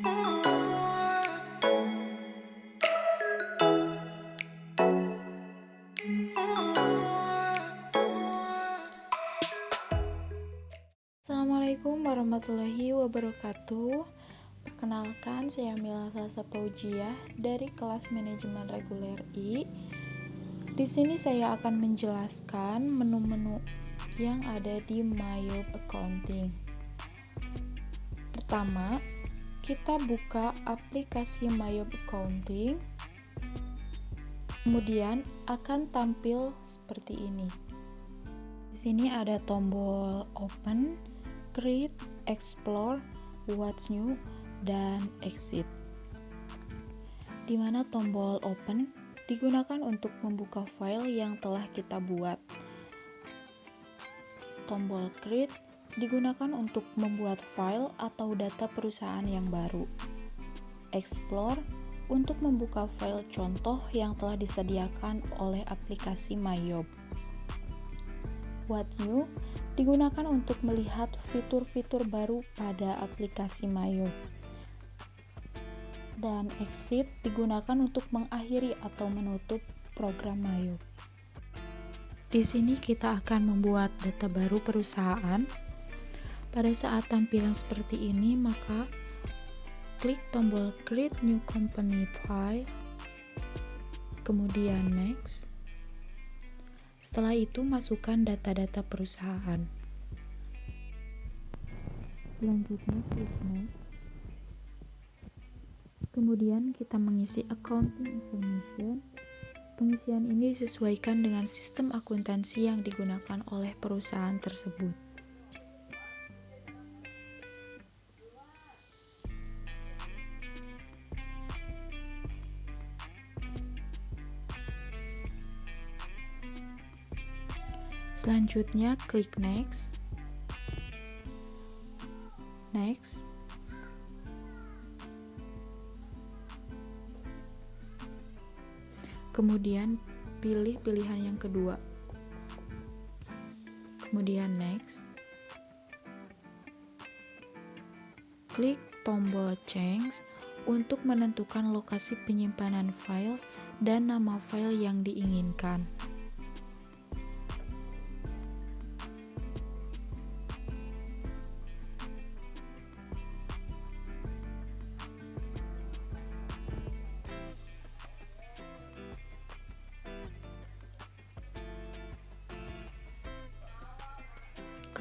Assalamualaikum warahmatullahi wabarakatuh. Perkenalkan, saya Mila Salsa Paujiah dari kelas Manajemen Reguler I. Di sini saya akan menjelaskan menu-menu yang ada di Mayob Accounting. Pertama, kita buka aplikasi Mayob Accounting. Kemudian akan tampil seperti ini. Di sini ada tombol Open, Create, Explore, What's New, dan Exit. Di mana tombol Open digunakan untuk membuka file yang telah kita buat. Tombol Create digunakan untuk membuat file atau data perusahaan yang baru. Explore untuk membuka file contoh yang telah disediakan oleh aplikasi Mayob. What New digunakan untuk melihat fitur-fitur baru pada aplikasi Mayob. Dan Exit digunakan untuk mengakhiri atau menutup program Mayob. Di sini kita akan membuat data baru perusahaan. Pada saat tampilan seperti ini, maka klik tombol Create New Company File, kemudian Next. Setelah itu, masukkan data-data perusahaan. Selanjutnya, klik Next. Kemudian, kita mengisi Accounting Information. Pengisian ini disesuaikan dengan sistem akuntansi yang digunakan oleh perusahaan tersebut. Selanjutnya, klik Next. Next. Kemudian, pilih pilihan yang kedua. Kemudian, Next. Klik tombol Change untuk menentukan lokasi penyimpanan file dan nama file yang diinginkan.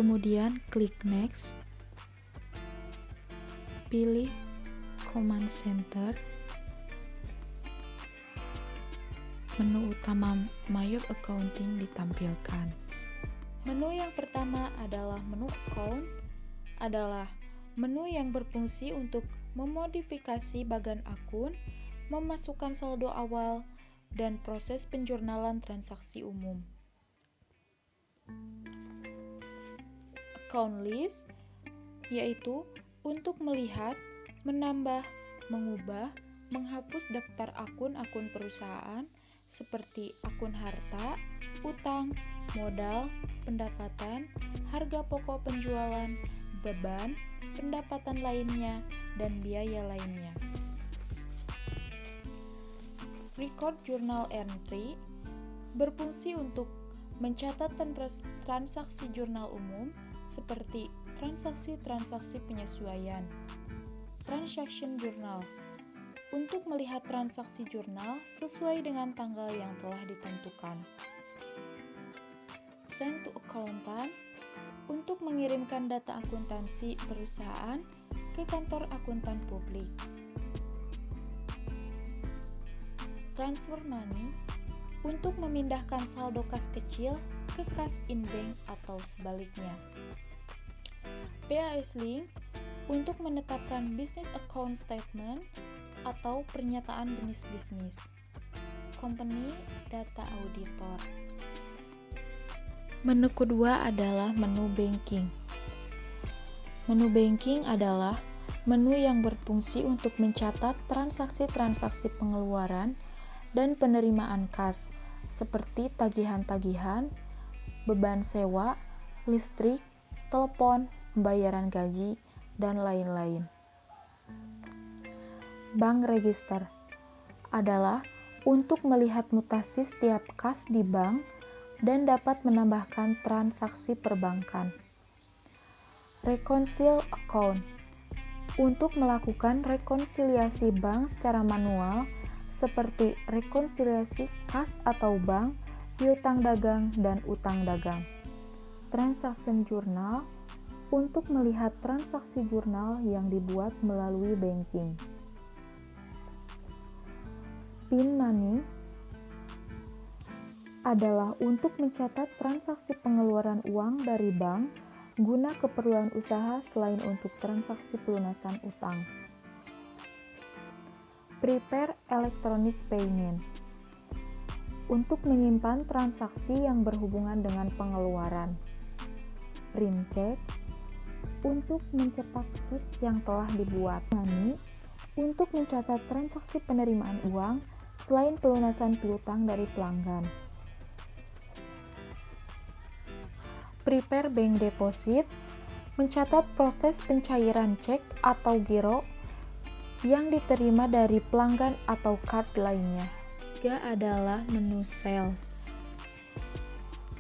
Kemudian klik Next, pilih Command Center, menu utama Mayob Accounting ditampilkan. Menu yang pertama adalah menu Account, adalah menu yang berfungsi untuk memodifikasi bagan akun, memasukkan saldo awal, dan proses penjurnalan transaksi umum. Account List, yaitu untuk melihat, menambah, mengubah, menghapus daftar akun-akun perusahaan seperti akun harta, utang, modal, pendapatan, harga pokok penjualan, beban, pendapatan lainnya, dan biaya lainnya. Record Journal Entry berfungsi untuk mencatat transaksi jurnal umum seperti transaksi-transaksi penyesuaian. Transaction Journal untuk melihat transaksi jurnal sesuai dengan tanggal yang telah ditentukan. Send to Accountant untuk mengirimkan data akuntansi perusahaan ke kantor akuntan publik. Transfer Money untuk memindahkan saldo kas kecil ke kas in-bank atau sebaliknya. BAS Link untuk menetapkan Business Account Statement atau pernyataan jenis bisnis. Company Data Auditor. Menu kedua adalah menu Banking. Menu Banking adalah menu yang berfungsi untuk mencatat transaksi-transaksi pengeluaran dan penerimaan kas, seperti tagihan-tagihan, beban sewa, listrik, telepon, pembayaran gaji, dan lain-lain. Bank register adalah untuk melihat mutasi setiap kas di bank dan dapat menambahkan transaksi perbankan. Reconcile account untuk melakukan rekonsiliasi bank secara manual seperti rekonsiliasi kas atau bank, piutang dagang, dan utang dagang. Transaction journal untuk melihat transaksi jurnal yang dibuat melalui banking. Spin money adalah untuk mencatat transaksi pengeluaran uang dari bank guna keperluan usaha selain untuk transaksi pelunasan utang. Prepare electronic payment untuk menyimpan transaksi yang berhubungan dengan pengeluaran. Print check untuk mencetak cek yang telah dibuat. Money untuk mencatat transaksi penerimaan uang selain pelunasan piutang dari pelanggan. Prepare bank deposit mencatat proses pencairan cek atau giro yang diterima dari pelanggan atau card lainnya. Ketiga adalah menu sales.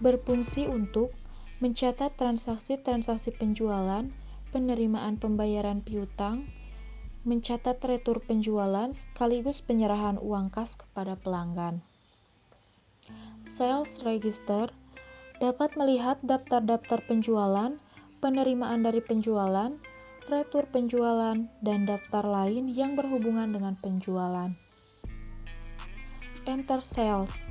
Berfungsi untuk mencatat transaksi-transaksi penjualan, penerimaan pembayaran piutang, mencatat retur penjualan sekaligus penyerahan uang kas kepada pelanggan. Sales register dapat melihat daftar-daftar penjualan, penerimaan dari penjualan, retur penjualan, dan daftar lain yang berhubungan dengan penjualan. Enter sales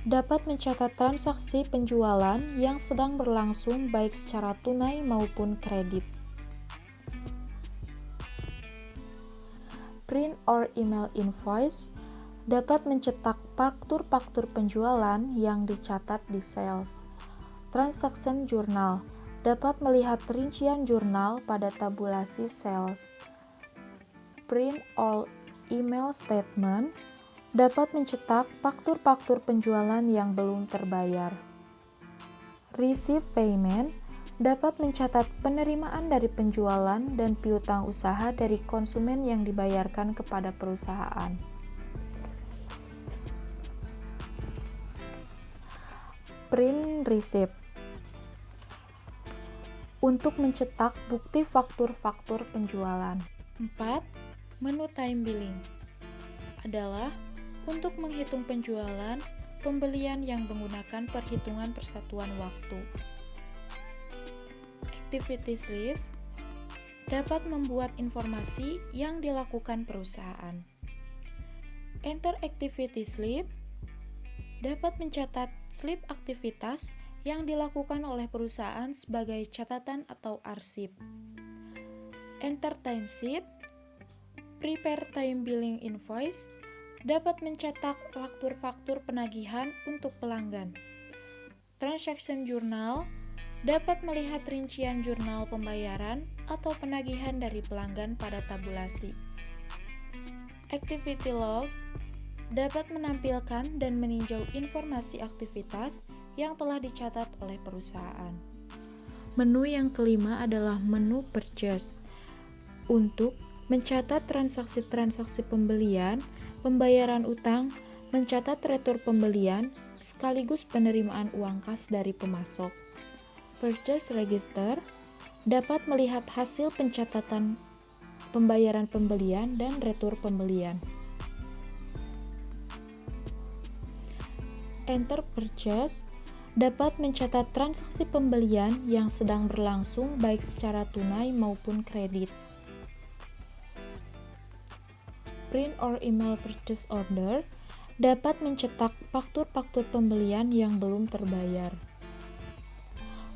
dapat mencatat transaksi penjualan yang sedang berlangsung baik secara tunai maupun kredit. Print or email invoice dapat mencetak faktur-faktur penjualan yang dicatat di sales. Transaction journal dapat melihat rincian jurnal pada tabulasi sales. Print or email statement dapat mencetak faktur-faktur penjualan yang belum terbayar. Receive payment dapat mencatat penerimaan dari penjualan dan piutang usaha dari konsumen yang dibayarkan kepada perusahaan. Print receipt untuk mencetak bukti faktur-faktur penjualan. 4. Menu time billing adalah untuk menghitung penjualan, pembelian yang menggunakan perhitungan persatuan waktu. Activities list dapat membuat informasi yang dilakukan perusahaan. Enter activity slip dapat mencatat slip aktivitas yang dilakukan oleh perusahaan sebagai catatan atau arsip. Enter timesheet, prepare time billing invoice dapat mencetak faktur-faktur penagihan untuk pelanggan. Transaction journal dapat melihat rincian jurnal pembayaran atau penagihan dari pelanggan pada tabulasi. Activity log dapat menampilkan dan meninjau informasi aktivitas yang telah dicatat oleh perusahaan. Menu yang kelima adalah menu purchase untuk mencatat transaksi-transaksi pembelian, pembayaran utang, mencatat retur pembelian, sekaligus penerimaan uang kas dari pemasok. Purchase register dapat melihat hasil pencatatan pembayaran pembelian dan retur pembelian. Enter purchase dapat mencatat transaksi pembelian yang sedang berlangsung baik secara tunai maupun kredit. Print or email purchase order dapat mencetak faktur-faktur pembelian yang belum terbayar.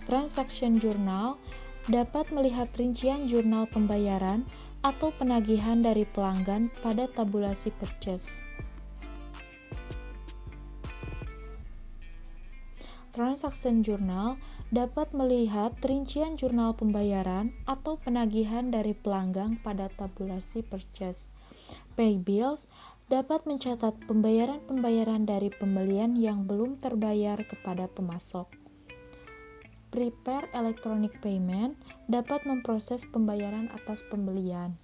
Transaction journal dapat melihat rincian jurnal pembayaran atau penagihan dari pelanggan pada tabulasi purchase. Transaction journal dapat melihat rincian jurnal pembayaran atau penagihan dari pelanggan pada tabulasi purchase. Pay bills dapat mencatat pembayaran-pembayaran dari pembelian yang belum terbayar kepada pemasok. Prepare electronic payment dapat memproses pembayaran atas pembelian.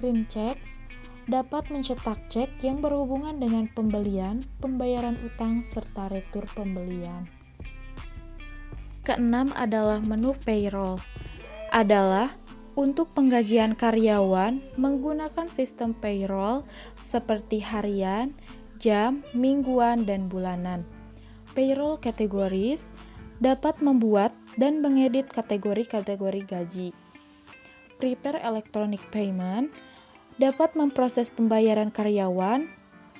Print checks dapat mencetak cek yang berhubungan dengan pembelian, pembayaran utang, serta retur pembelian. Keenam adalah menu payroll. Adalah untuk penggajian karyawan menggunakan sistem payroll seperti harian, jam, mingguan, dan bulanan. Payroll categories dapat membuat dan mengedit kategori-kategori gaji. Prepare electronic payment dapat memproses pembayaran karyawan,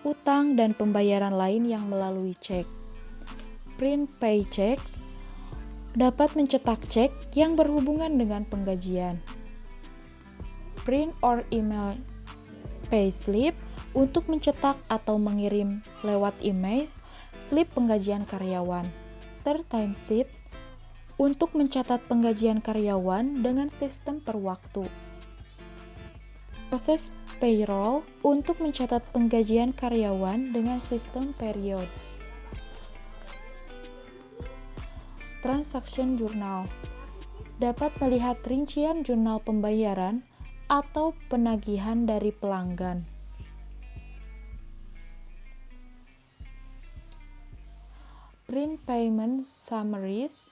utang, dan pembayaran lain yang melalui cek. Print paychecks dapat mencetak cek yang berhubungan dengan penggajian. Print or email payslip untuk mencetak atau mengirim lewat email slip penggajian karyawan. Timesheet untuk mencatat penggajian karyawan dengan sistem per waktu. Proses payroll untuk mencatat penggajian karyawan dengan sistem period. Transaction journal dapat melihat rincian jurnal pembayaran atau penagihan dari pelanggan. Print payment summaries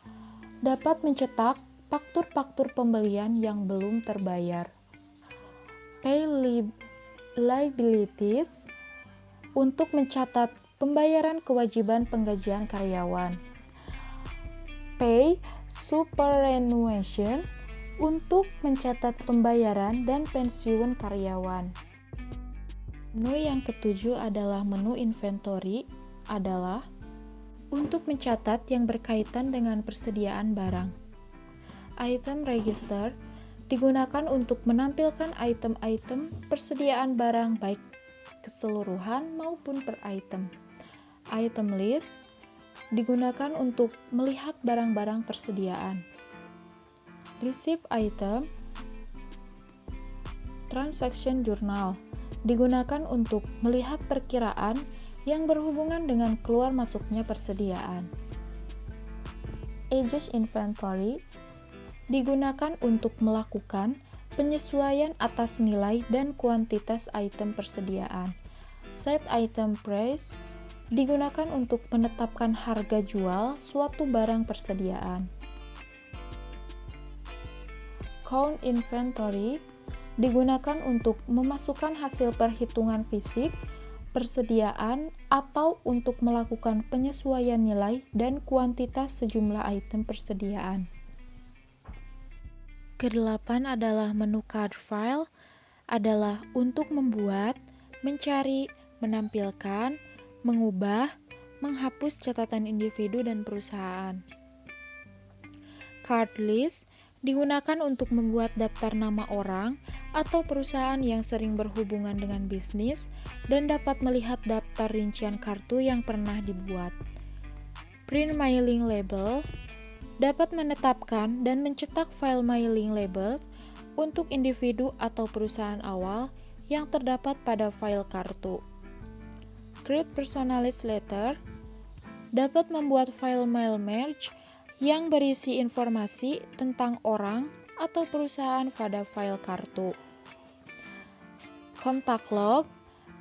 dapat mencetak faktur-faktur pembelian yang belum terbayar. Pay liabilities untuk mencatat pembayaran kewajiban penggajian karyawan. Pay superannuation untuk mencatat pembayaran dan pensiun karyawan. Menu yang ketujuh adalah menu inventory, adalah untuk mencatat yang berkaitan dengan persediaan barang. Item register digunakan untuk menampilkan item-item persediaan barang baik keseluruhan maupun per item. Item list digunakan untuk melihat barang-barang persediaan. Receive item. Transaction journal digunakan untuk melihat perkiraan yang berhubungan dengan keluar masuknya persediaan. Ages inventory digunakan untuk melakukan penyesuaian atas nilai dan kuantitas item persediaan. Set item price digunakan untuk menetapkan harga jual suatu barang persediaan. Count inventory digunakan untuk memasukkan hasil perhitungan fisik persediaan atau untuk melakukan penyesuaian nilai dan kuantitas sejumlah item persediaan. Kedelapan adalah menu card file, adalah untuk membuat, mencari, menampilkan, mengubah, menghapus catatan individu dan perusahaan. Card list digunakan untuk membuat daftar nama orang atau perusahaan yang sering berhubungan dengan bisnis dan dapat melihat daftar rincian kartu yang pernah dibuat. Print mailing label dapat menetapkan dan mencetak file mailing label untuk individu atau perusahaan awal yang terdapat pada file kartu. Create personalized letter dapat membuat file mail merge yang berisi informasi tentang orang atau perusahaan pada file kartu. Kontak log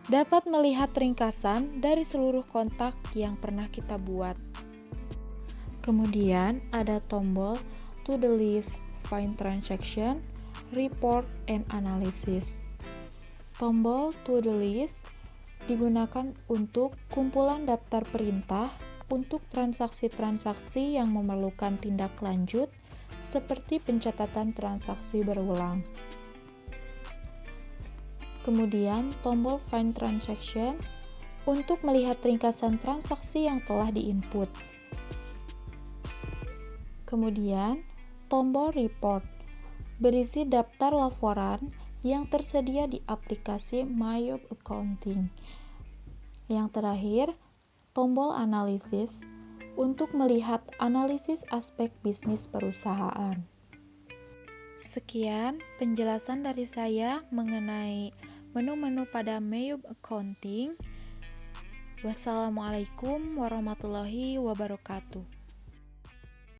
dapat melihat ringkasan dari seluruh kontak yang pernah kita buat. Kemudian ada tombol to the list, find transaction, report, and analysis. Tombol to the list digunakan untuk kumpulan daftar perintah untuk transaksi-transaksi yang memerlukan tindak lanjut seperti pencatatan transaksi berulang. Kemudian tombol Find Transaction untuk melihat ringkasan transaksi yang telah diinput. Kemudian tombol Report berisi daftar laporan yang tersedia di aplikasi MyYob Accounting. Yang terakhir, tombol Analisis untuk melihat analisis aspek bisnis perusahaan. Sekian penjelasan dari saya mengenai menu-menu pada MyYob Accounting. Wassalamualaikum warahmatullahi wabarakatuh.